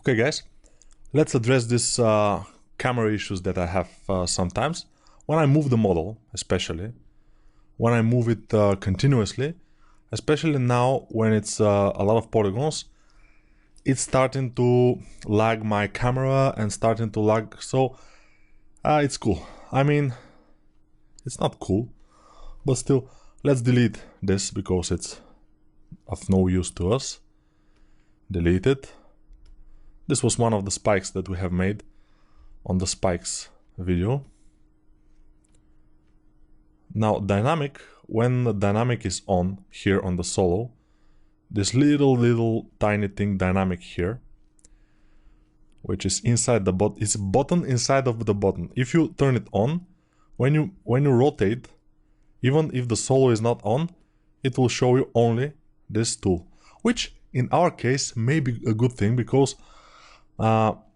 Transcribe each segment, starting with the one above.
Okay guys, let's address this camera issues that I have sometimes. When I move the model, especially, when I move it continuously, especially now when it's a lot of polygons, it's starting to lag my camera and starting to lag, so it's cool. I mean, it's not cool, but still, let's delete this because it's of no use to us. Delete it. This was one of the spikes that we have made on the spikes video. Now dynamic, when the dynamic is on here on the solo, this little tiny thing dynamic here, which is inside the button, it's a button inside of the button. If you turn it on, when you rotate, even if the solo is not on, it will show you only this tool, which in our case may be a good thing because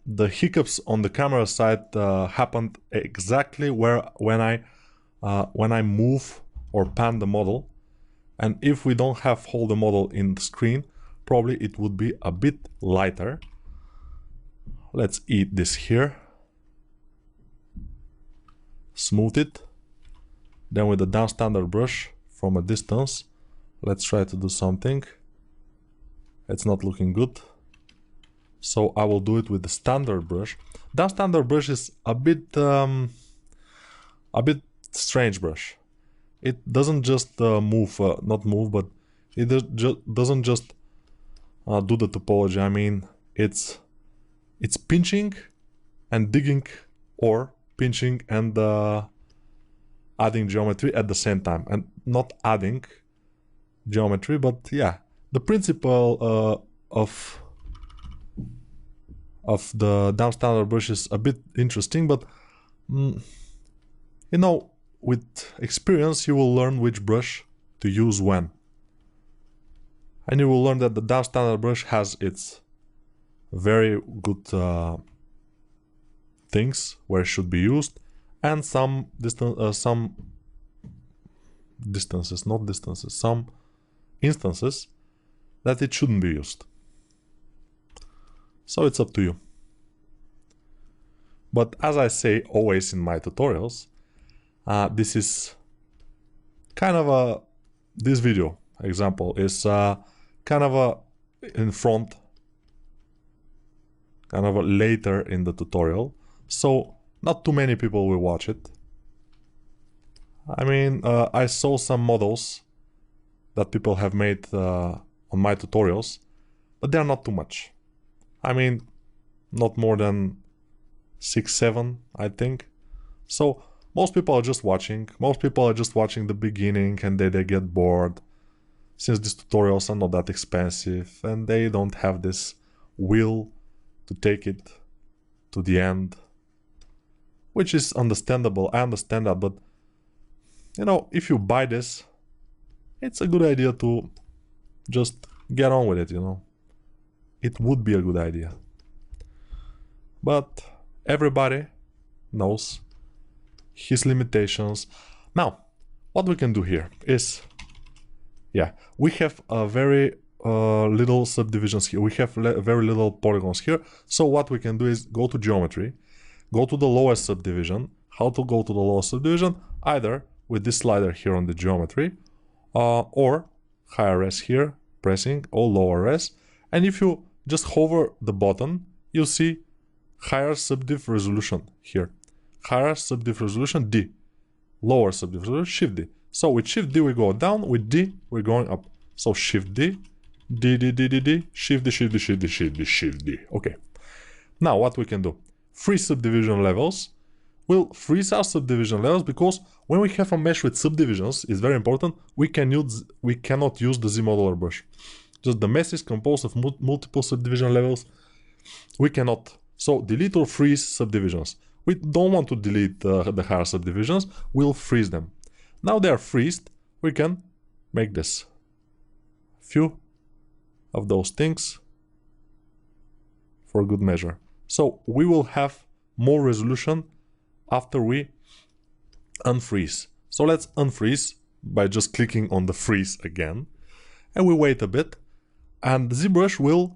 the hiccups on the camera side happened exactly when I move or pan the model, and if we don't have hold the model in the screen, probably it would be a bit lighter. Let's eat this here, smooth it, then with the down standard brush from a distance, let's try to do something. It's not looking good. So I will do it with the standard brush. Down standard brush is a bit strange brush. It doesn't just not move, but it doesn't just do the topology. I mean, it's pinching and digging, or pinching and adding geometry at the same time, and not adding geometry, but yeah, the principle of the down standard brush is a bit interesting, but you know, with experience you will learn which brush to use when, and you will learn that the down standard brush has its very good things where it should be used, and some instances that it shouldn't be used. So it's up to you. But as I say always in my tutorials, this is kind of this video example is kind of in front, kind of later in the tutorial, so not too many people will watch it. I mean, I saw some models that people have made on my tutorials, but they are not too much. I mean, not more than 6-7, I think. So most people are just watching. Most people are just watching the beginning, and they get bored, since these tutorials are not that expensive and they don't have this will to take it to the end, which is understandable. I understand that, but you know, if you buy this, it's a good idea to just get on with it, you know. It would be a good idea. But everybody knows his limitations. Now, what we can do here is, yeah, we have a very little subdivisions here. We have very little polygons here. So what we can do is go to geometry, go to the lowest subdivision. How to go to the lowest subdivision? Either with this slider here on the geometry, or higher res here, pressing, or lower res. And if you just hover the button, you'll see higher subdiv resolution here. Higher subdiv resolution D. Lower subdiv resolution Shift D. So with Shift D we go down, with D we're going up. So Shift D, D, D, D, D, D, Shift D, Shift D, Shift D, Shift D, Shift D. Okay. Now what we can do? Freeze subdivision levels. We'll freeze our subdivision levels because when we have a mesh with subdivisions, it's very important, we cannot use the Z-modeler brush. Just the mesh is composed of multiple subdivision levels. We cannot. So delete or freeze subdivisions. We don't want to delete the higher subdivisions. We'll freeze them. Now they are freezed. We can make this. Few of those things for good measure. So we will have more resolution after we unfreeze. So let's unfreeze by just clicking on the freeze again. And we wait a bit. And the ZBrush will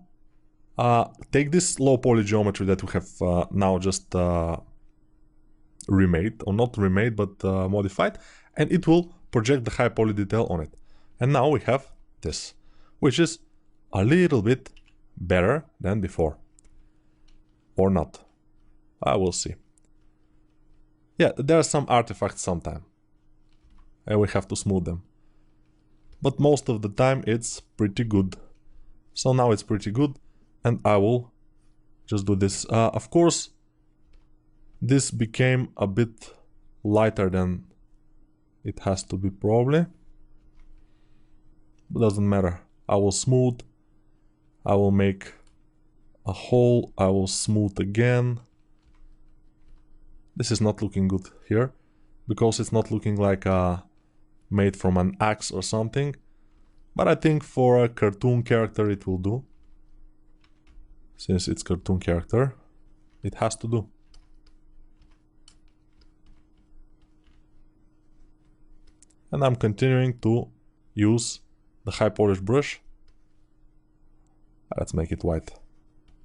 take this low poly geometry that we have now just remade, or not remade, but modified, and it will project the high poly detail on it. And now we have this, which is a little bit better than before. Or not. I will see. Yeah, there are some artifacts sometimes, and we have to smooth them. But most of the time it's pretty good. So now it's pretty good, and I will just do this. Of course, this became a bit lighter than it has to be probably. But doesn't matter. I will smooth. I will make a hole. I will smooth again. This is not looking good here, because it's not looking like made from an axe or something. But I think for a cartoon character it will do. Since it's cartoon character, it has to do. And I'm continuing to use the high polish brush. Let's make it white.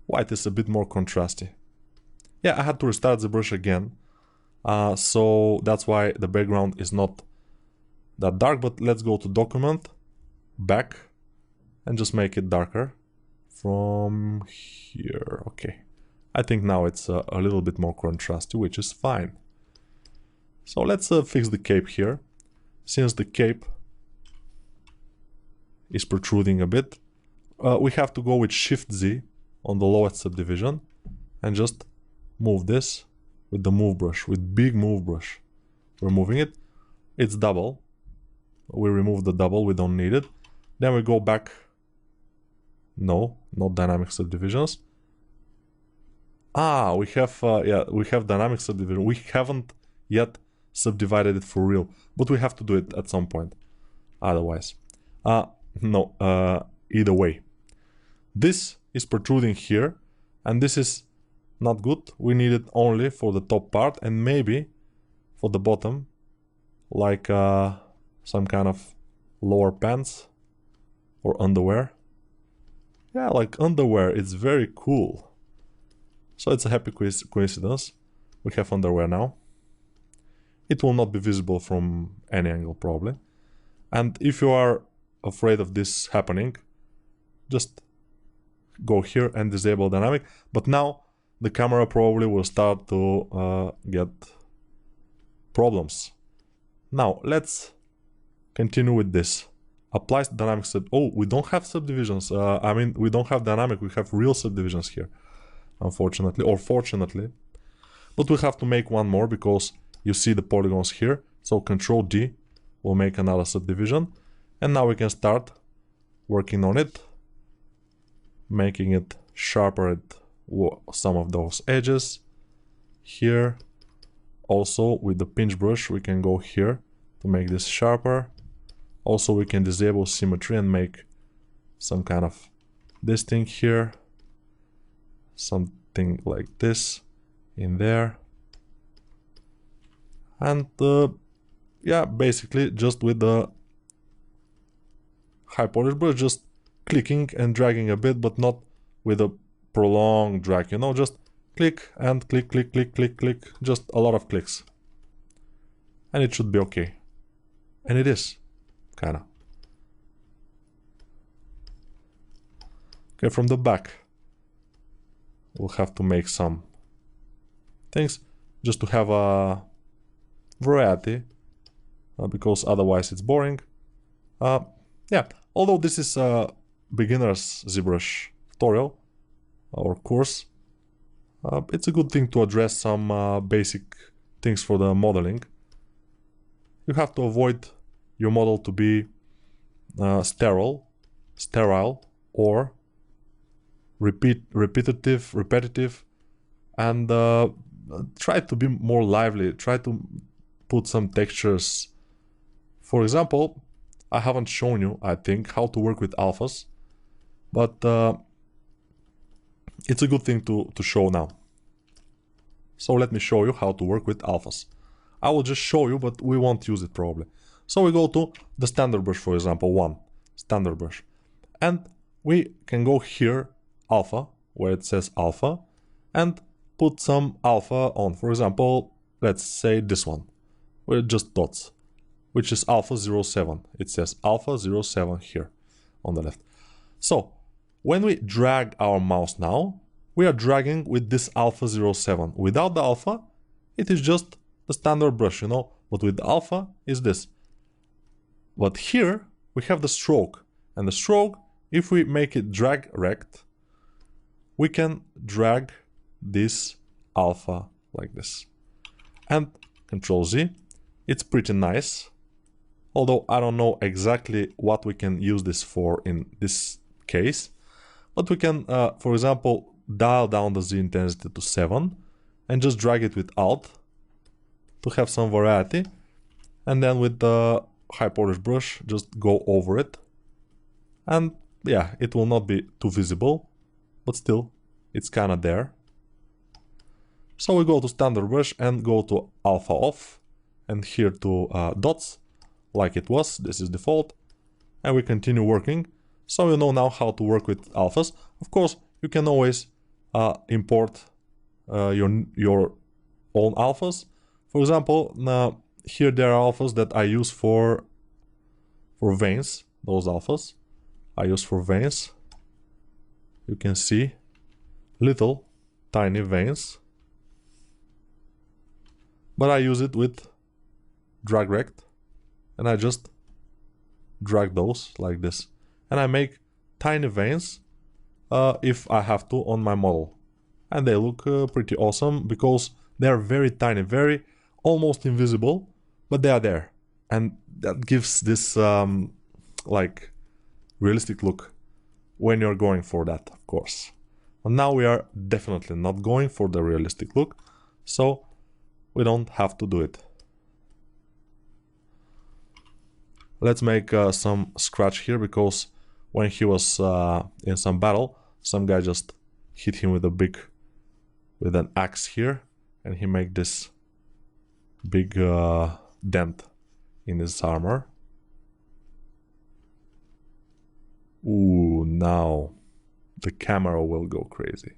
White is a bit more contrasty. Yeah, I had to restart the brush again. So that's why the background is not that dark, but let's go to document, back, and just make it darker from here. Okay, I think now it's a little bit more contrasty, which is fine. So let's fix the cape here. Since the cape is protruding a bit, we have to go with Shift Z on the lowest subdivision and just move this with the move brush, with big move brush. We're moving it. It's double. We remove the double, we don't need it. Then we go back. No, not dynamic subdivisions. We have yeah, we have dynamic subdivision. We haven't yet subdivided it for real, but we have to do it at some point. Otherwise, no. Either way, this is protruding here, and this is not good. We need it only for the top part and maybe for the bottom, like some kind of lower pants or underwear. Yeah, like underwear. It's very cool. So it's a happy coincidence. We have underwear now. It will not be visible from any angle probably. And if you are afraid of this happening, just go here and disable dynamic. But now the camera probably will start to get problems. Now let's continue with this. Apply dynamic oh, we don't have subdivisions. I mean, we don't have dynamic, we have real subdivisions here, unfortunately, or fortunately. But we have to make one more because you see the polygons here. So Control D will make another subdivision. And now we can start working on it, making it sharper at some of those edges. Here, also with the pinch brush, we can go here to make this sharper. Also, we can disable symmetry and make some kind of this thing here, something like this in there. And yeah, basically just with the high polish brush, just clicking and dragging a bit, but not with a prolonged drag, you know, just click and click, click, click, click, click, just a lot of clicks. And it should be okay. And it is, kinda. Okay, from the back, we'll have to make some things just to have a variety, because otherwise it's boring. Yeah, although this is a beginner's ZBrush tutorial or course, it's a good thing to address some basic things for the modeling. You have to avoid your model to be sterile, or repetitive, and try to be more lively. Try to put some textures. For example, I haven't shown you, I think, how to work with alphas, but it's a good thing to show now. So let me show you how to work with alphas. I will just show you, but we won't use it probably. So we go to the standard brush, for example, standard brush. And we can go here, alpha, where it says alpha and put some alpha on. For example, let's say this one, with just dots, which is alpha 07. It says alpha 07 here on the left. So when we drag our mouse now, we are dragging with this alpha 07. Without the alpha, it is just the standard brush, you know, but with the alpha is this. But here we have the stroke, and the stroke, if we make it drag rect, we can drag this alpha like this. And Control Z, it's pretty nice. Although I don't know exactly what we can use this for in this case. But we can, for example, dial down the Z intensity to 7 and just drag it with Alt to have some variety. And then with the high polish brush, just go over it. And yeah, it will not be too visible, but still, it's kind of there. So we go to standard brush and go to alpha off and here to dots, like it was. This is default. And we continue working. So you know now how to work with alphas. Of course, you can always import your own alphas. For example, now here there are alphas that I use for veins. Those alphas I use for veins. You can see little tiny veins. But I use it with drag rect. And I just drag those like this. And I make tiny veins if I have to on my model. And they look pretty awesome because they are very tiny, very almost invisible, but they are there. And that gives this like realistic look when you're going for that, of course. And now we are definitely not going for the realistic look, so we don't have to do it. Let's make some scratch here, because when he was in some battle, some guy just hit him with an axe here, and he made this big dent in his armor. Ooh, now the camera will go crazy.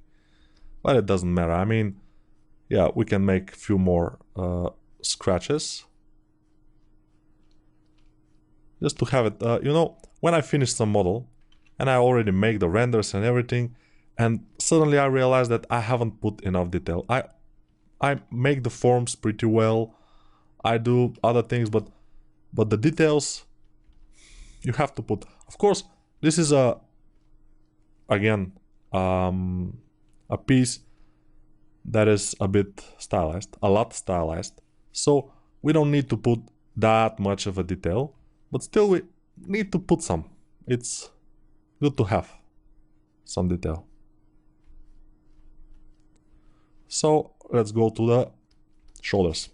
But it doesn't matter. I mean, yeah, we can make a few more scratches. Just to have it, you know, when I finish some model, and I already make the renders and everything, and suddenly I realize that I haven't put enough detail. I make the forms pretty well, I do other things, but the details you have to put. Of course, this is again a piece that is a bit stylized, a lot stylized, so we don't need to put that much of a detail, but still we need to put some. It's good to have some detail. So let's go to the shoulders.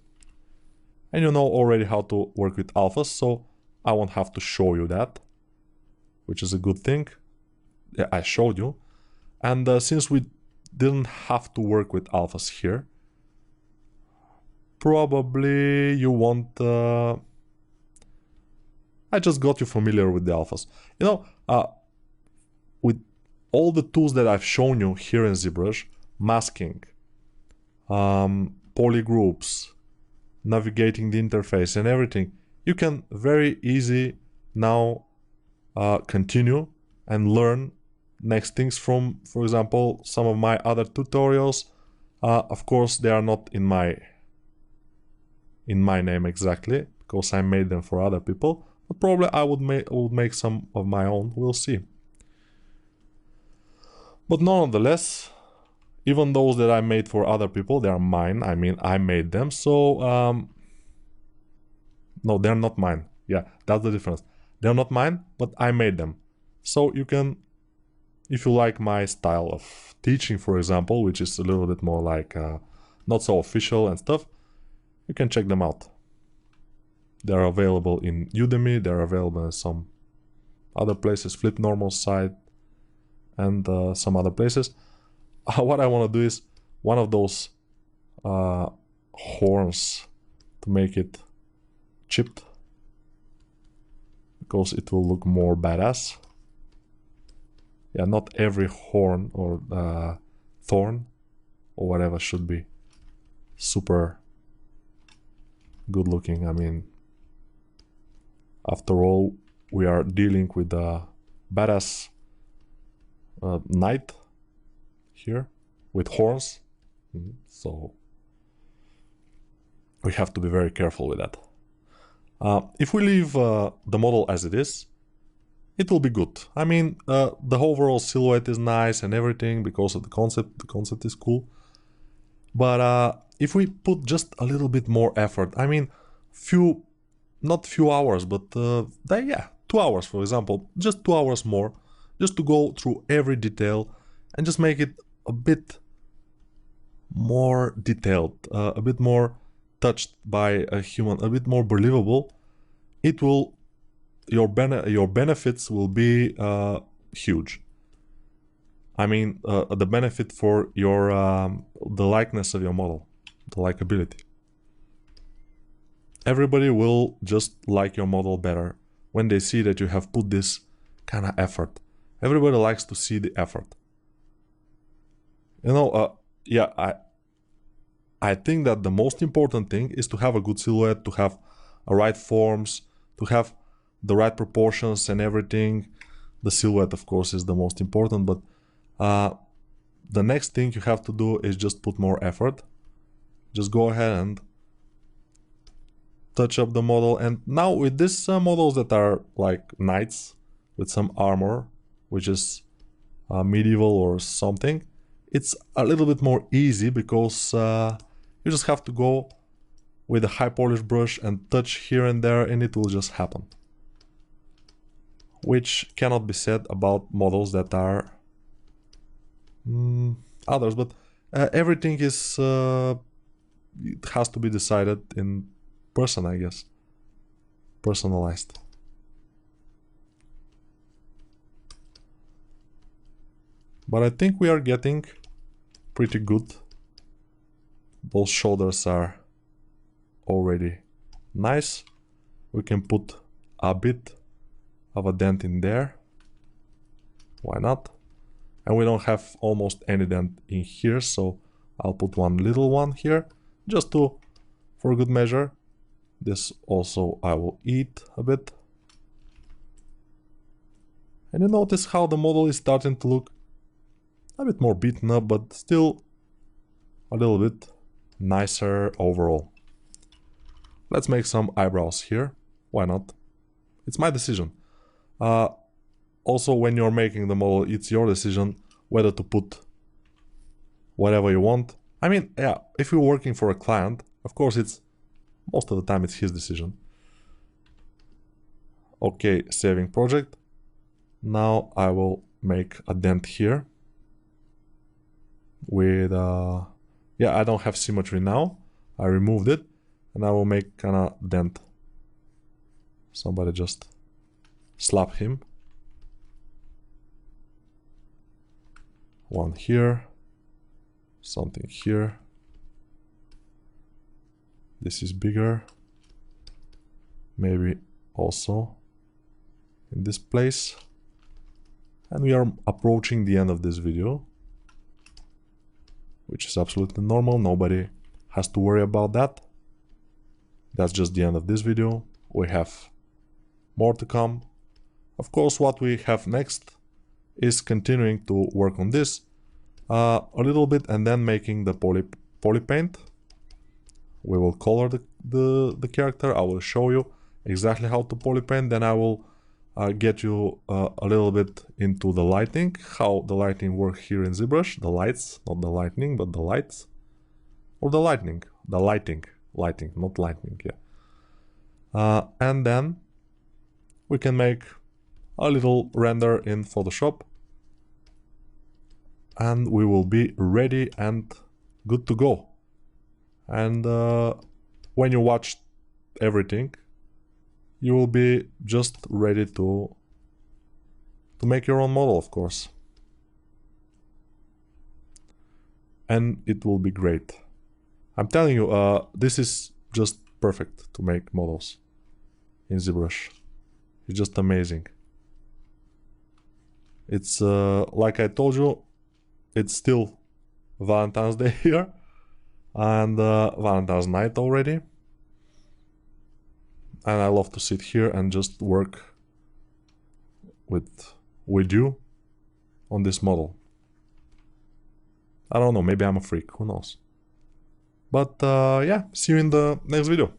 And you know already how to work with alphas, so I won't have to show you that, which is a good thing. Yeah, I showed you. And since we didn't have to work with alphas here, probably you won't... I just got you familiar with the alphas. You know, with all the tools that I've shown you here in ZBrush, masking, polygroups, navigating the interface and everything, you can very easy now continue and learn next things from, for example, some of my other tutorials. Of course, they are not in my name exactly, because I made them for other people, but probably I would make some of my own, we'll see. But nonetheless, even those that I made for other people, they are mine. I mean, I made them, so... no, they're not mine. Yeah, that's the difference. They're not mine, but I made them. So you can, if you like my style of teaching, for example, which is a little bit more like not so official and stuff, you can check them out. They're available in Udemy, they're available in some other places, Flip Normal site, and some other places. What I want to do is one of those horns to make it chipped, because it will look more badass. Yeah, not every horn or thorn or whatever should be super good looking. I mean, after all, we are dealing with a badass knight here with horns, so we have to be very careful with that. If we leave the model as it is, it will be good. I mean, the overall silhouette is nice and everything because of the concept is cool. But if we put just a little bit more effort, I mean, not few hours, but yeah, 2 hours, for example, just 2 hours more, just to go through every detail and just make it a bit more detailed, a bit more touched by a human, a bit more believable, it will, your benefits will be huge. I mean, the benefit for your the likeness of your model, the likability. Everybody will just like your model better when they see that you have put this kind of effort. Everybody likes to see the effort. You know, yeah, I think that the most important thing is to have a good silhouette, to have a right forms, to have the right proportions and everything. The silhouette, of course, is the most important, but the next thing you have to do is just put more effort. Just go ahead and touch up the model. And now with these models that are like knights with some armor, which is medieval or something, it's a little bit more easy because you just have to go with a high polish brush and touch here and there and it will just happen. Which cannot be said about models that are others, but everything is it has to be decided in person, I guess. Personalized. But I think we are getting pretty good. Both shoulders are already nice. We can put a bit of a dent in there. Why not? And we don't have almost any dent in here, so I'll put one little one here, just for good measure. This also I will eat a bit. And you notice how the model is starting to look a bit more beaten up, but still a little bit nicer overall. Let's make some eyebrows here. Why not? It's my decision. Also, when you're making the model, it's your decision whether to put whatever you want. I mean, yeah, if you're working for a client, of course it's most of the time it's his decision. Okay, saving project. Now I will make a dent here with yeah, I don't have symmetry now. I removed it and I will make kind of dent. Somebody just slap him. One here, something here. This is bigger. Maybe also in this place. And we are approaching the end of this video, which is absolutely normal. Nobody has to worry about that. That's just the end of this video. We have more to come. Of course, what we have next is continuing to work on this a little bit and then making the poly paint. We will color the character. I will show you exactly how to poly paint. Then I will get you a little bit into the lighting, how the lighting works here in ZBrush. The lights, not the lightning, but the lights. Or the lighting, not lightning, yeah. And then we can make a little render in Photoshop. And we will be ready and good to go. And when you watch everything, you will be just ready to make your own model, of course. And it will be great. I'm telling you, this is just perfect to make models in ZBrush. It's just amazing. It's like I told you, it's still Valentine's Day here, and Valentine's night already. And I love to sit here and just work with you on this model. I don't know, maybe I'm a freak, who knows. But yeah, see you in the next video.